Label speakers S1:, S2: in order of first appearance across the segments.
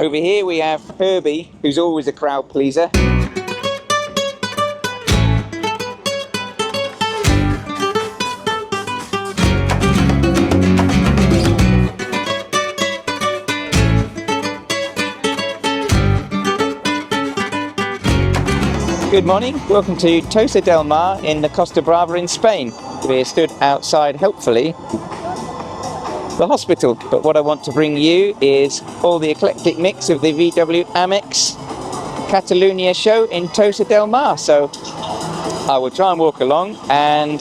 S1: Over here we have Herbie, who's always a crowd pleaser. Good morning, welcome to Tossa de Mar in the Costa Brava in Spain. We're stood outside, helpfully, the hospital, but what I want to bring you is all the eclectic mix of the VW Amex Catalunya show in Tossa de Mar. So I will try and walk along, and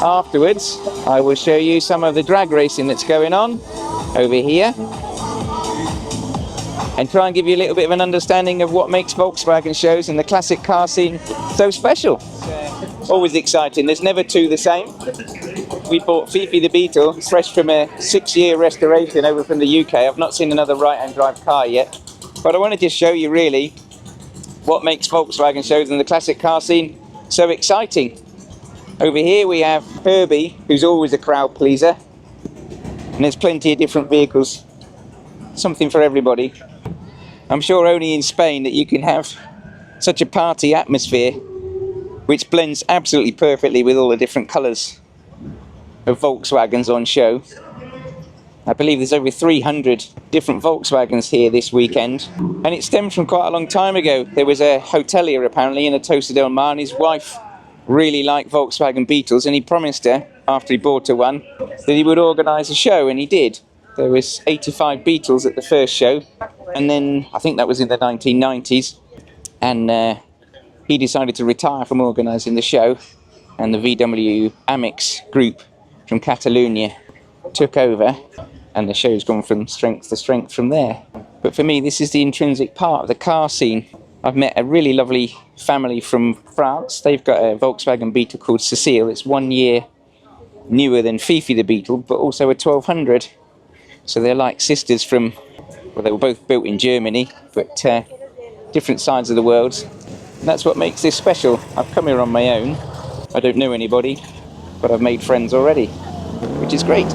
S1: afterwards I will show you some of the drag racing that's going on over here and try and give you a little bit of an understanding of what makes Volkswagen shows and the classic car scene so special. Always exciting, there's never two the same. We bought Fifi the Beetle, fresh from a 6-year restoration over from the UK. I've not seen another right-hand drive car yet, but I want to just show you really what makes Volkswagen shows and the classic car scene so exciting. Over here we have Herbie, who's always a crowd pleaser, and there's plenty of different vehicles, something for everybody. I'm sure only in Spain that you can have such a party atmosphere which blends absolutely perfectly with all the different colours of Volkswagens on show. I believe there's over 300 different Volkswagens here this weekend, and it stems from quite a long time ago. There was a hotelier apparently in the Tossa de Mar, and his wife really liked Volkswagen Beetles, and he promised her, after he bought her one, that he would organise a show, and he did. There was 85 Beetles at the first show, and then I think that was in the 1990s, and he decided to retire from organising the show, and the VW Amex group from Catalonia took over, and the show's gone from strength to strength from there. But for me, this is the intrinsic part of the car scene. I've met a really lovely family from France. They've got a Volkswagen Beetle called Cecile. It's 1 year newer than Fifi the Beetle, but also a 1200. So they're like sisters from, well, they were both built in Germany, but different sides of the world. And that's what makes this special. I've come here on my own. I don't know anybody, but I've made friends already, which is great.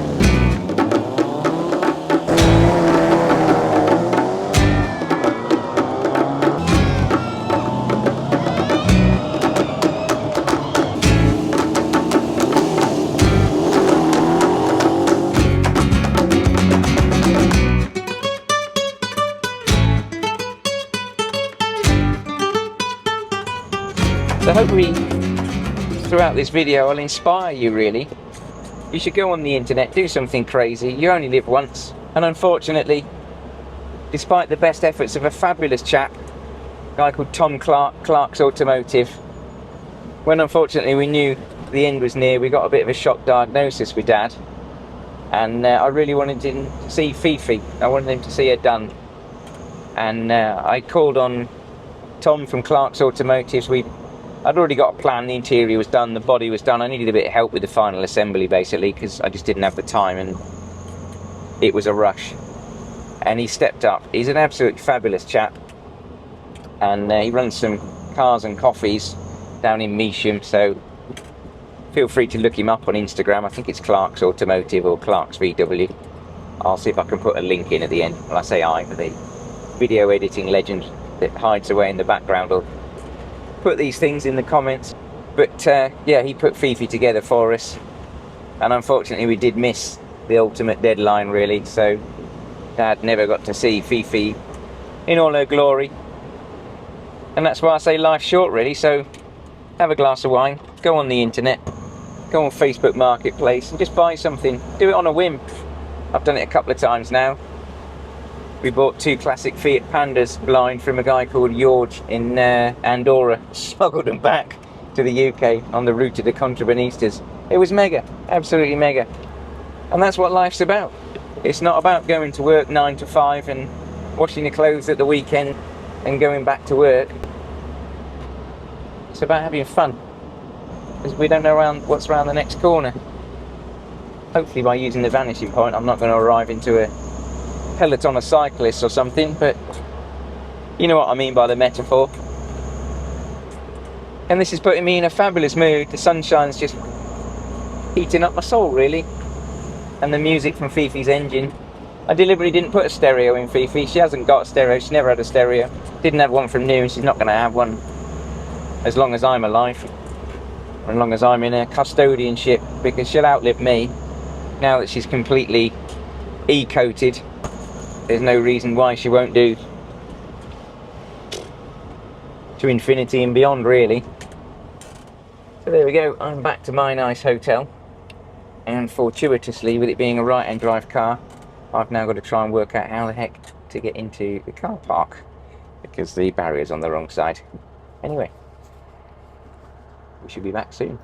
S1: So hopefully throughout this video I'll inspire you really. You should go on the internet, do something crazy. You only live once, and unfortunately, despite the best efforts of a fabulous chap, a guy called Tom Clark's Automotive, when unfortunately we knew the end was near, we got a bit of a shock diagnosis with Dad, and I really wanted him to see Fifi. I wanted him to see her done, and I called on Tom from Clark's Automotives. I'd already got a plan, the interior was done, the body was done. I needed a bit of help with the final assembly basically, because I just didn't have the time and it was a rush. And he stepped up. He's an absolutely fabulous chap, and he runs some cars and coffees down in Measham, so feel free to look him up on Instagram. I think it's Clark's Automotive or Clark's VW. I'll see if I can put a link in at the end. Well, I say I, but the video editing legend that hides away in the background will put these things in the comments. But yeah, he put Fifi together for us, and unfortunately we did miss the ultimate deadline really, so Dad never got to see Fifi in all her glory, and that's why I say life's short really. So have a glass of wine, go on the internet, go on Facebook Marketplace and just buy something. Do it on a whim. I've done it a couple of times now. We bought 2 classic Fiat Pandas blind from a guy called George in Andorra. Smuggled them back to the UK on the route to the Contrabandistas. It was mega, absolutely mega. And that's what life's about. It's not about going to work 9 to 5 and washing your clothes at the weekend and going back to work. It's about having fun, because we don't know what's around the next corner. Hopefully by using the vanishing point I'm not going to arrive into a peloton of cyclists or something, but you know what I mean by the metaphor. And this is putting me in a fabulous mood. The sunshine's just heating up my soul really, and the music from Fifi's engine I deliberately didn't put a stereo in Fifi. She hasn't got a stereo. She never had a stereo. Didn't have one from new, and she's not going to have one as long as I'm alive. Or as long as I'm in her custodianship, because she'll outlive me. Now that she's completely E-coated, there's no reason why she won't do to infinity and beyond, really. So there we go, I'm back to my nice hotel, and fortuitously, with it being a right-hand drive car, I've now got to try and work out how the heck to get into the car park, because the barrier's on the wrong side. Anyway, we should be back soon.